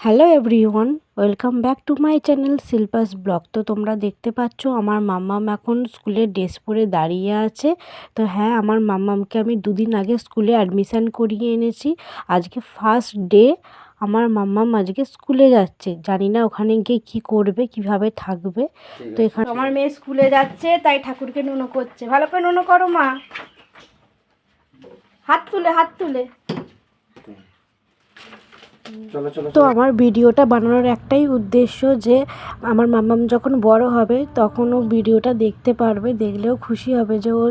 Hello everyone, welcome back to my channel Shilpa's blog. তো তোমরা দেখতে পাচ্ছ আমার মাম্মাম এখন স্কুলে ড্রেস পরে দাঁড়িয়ে আছে। তো হ্যাঁ, আমার মাম্মামকে আমি দুদিন আগে স্কুলে অ্যাডমিশান করিয়ে এনেছি। আজকে ফার্স্ট ডে আমার মাম্মাম আজকে স্কুলে যাচ্ছে। জানি না ওখানে গিয়ে কী করবে, কিভাবে থাকবে। তো এখানে আমার মেয়ে স্কুলে যাচ্ছে, তাই ঠাকুরকে নুনো করছে। ভালো করে নুনো করো মা, হাত তুলে হাত তুলে। তো আমার ভিডিওটা বানানোর একটাই উদ্দেশ্য যে আমার মাম্মাম যখন বড় হবে তখন ও ভিডিওটা দেখতে পারবে, দেখলেও খুশি হবে যে ওর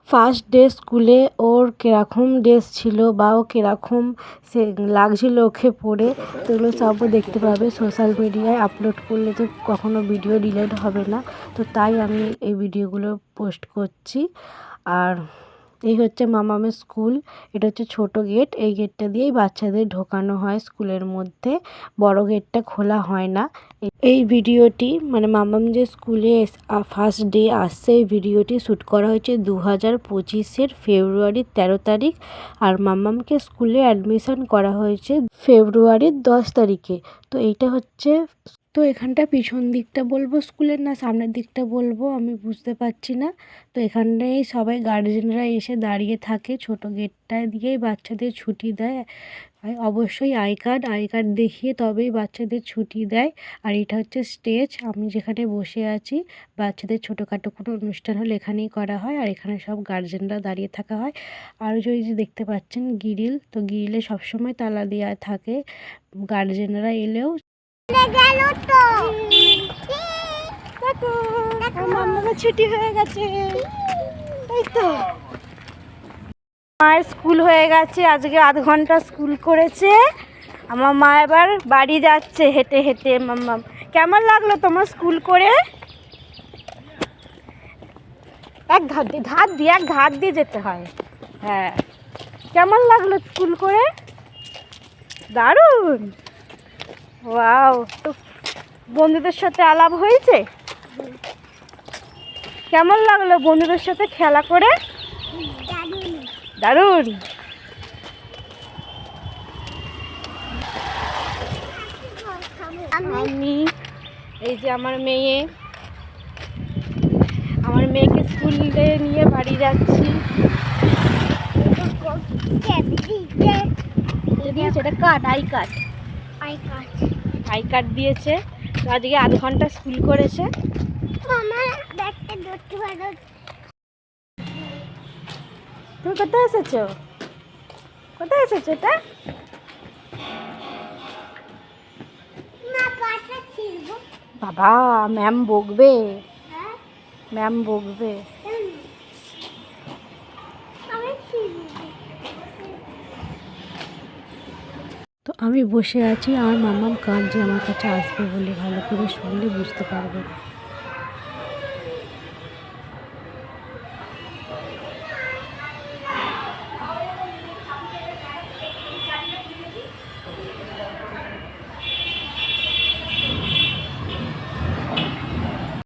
ফার্স্ট ডে স্কুলে ওর কীরকম ড্রেস ছিল বা ও কীরকম সে লাগছিল ওকে পরে। তো এগুলো সবও দেখতে পাবে। সোশ্যাল মিডিয়ায় আপলোড করলে তো কখনো ভিডিও ডিলিট হবে না, তো তাই আমি এই ভিডিওগুলো পোস্ট করছি। আর এই হচ্ছে মামামের স্কুল। এটা হচ্ছে ছোট গেট। এই গেটটা দিয়েই বাচ্চাদের ঢোকানো হয় স্কুলের মধ্যে, বড় গেটটা খোলা হয় না। এই ভিডিওটি মানে মামাম যে স্কুলে ফার্স্ট ডে আসছে, এই ভিডিওটি শ্যুট করা হয়েছে 2025-এর ফেব্রুয়ারির 13 তারিখ। আর মামামকে স্কুলে অ্যাডমিশন করা হয়েছে ফেব্রুয়ারির 10 তারিখে। তো এইটা হচ্ছে, তো এখানটা পিছন দিকটা বলবো স্কুলের না সামনের দিকটা বলবো আমি বুঝতে পারছি না। তো এখানটায় সবাই গার্জেনরা এসে দাঁড়িয়ে থাকে। ছোট গেটটা দিয়েই বাচ্চাদের ছুটি দেয়। অবশ্যই আই কার্ড দেখিয়ে তবেই বাচ্চাদের ছুটি দেয়। আর এটা হচ্ছে স্টেজ, আমি যেখানে বসে আছি। বাচ্চাদের ছোটোখাটো কোনো অনুষ্ঠান হলে এখানেই করা হয়, আর এখানে সব গার্জেনরা দাঁড়িয়ে থাকা হয়। আর ওই যে দেখতে পাচ্ছেন গ্রিল, তো গ্রিলে সবসময় তালা দেওয়া থাকে, গার্জেনরা এলেও। ছুটি হয়ে গেছে, তাই তো। মায়ের স্কুল হয়ে গেছে, আজকে আধ ঘন্টা স্কুল করেছে। আমার মা এবার বাড়ি যাচ্ছে হেঁটে হেঁটে। মাম্মাম, কেমন লাগলো তোমার স্কুল করে? এক ঘাট দিয়ে যেতে হয়। হ্যাঁ, কেমন লাগলো স্কুল করে? দারুণ, ওয়াও। তো বন্ধুদের সাথে আলাপ হয়েছে? কেমন লাগলো বন্ধুদের সাথে খেলা করে? দারুণ। আমি এই যে আমার মেয়েকে স্কুলে নিয়ে বাড়ি যাচ্ছি। এটা কার্ড, আই কার্ড দিয়েছে। তো আজকে আধ ঘন্টা স্কুল করেছে। তুমি কোথায় এসেছো? এটা বাবা, ম্যাম বকবে। তো আমি বসে আছি, আমার মাম্মাম কাঁদছে আমার কাছে আসবে বলে। ভালো করে শুনলে বুঝতে পারবে।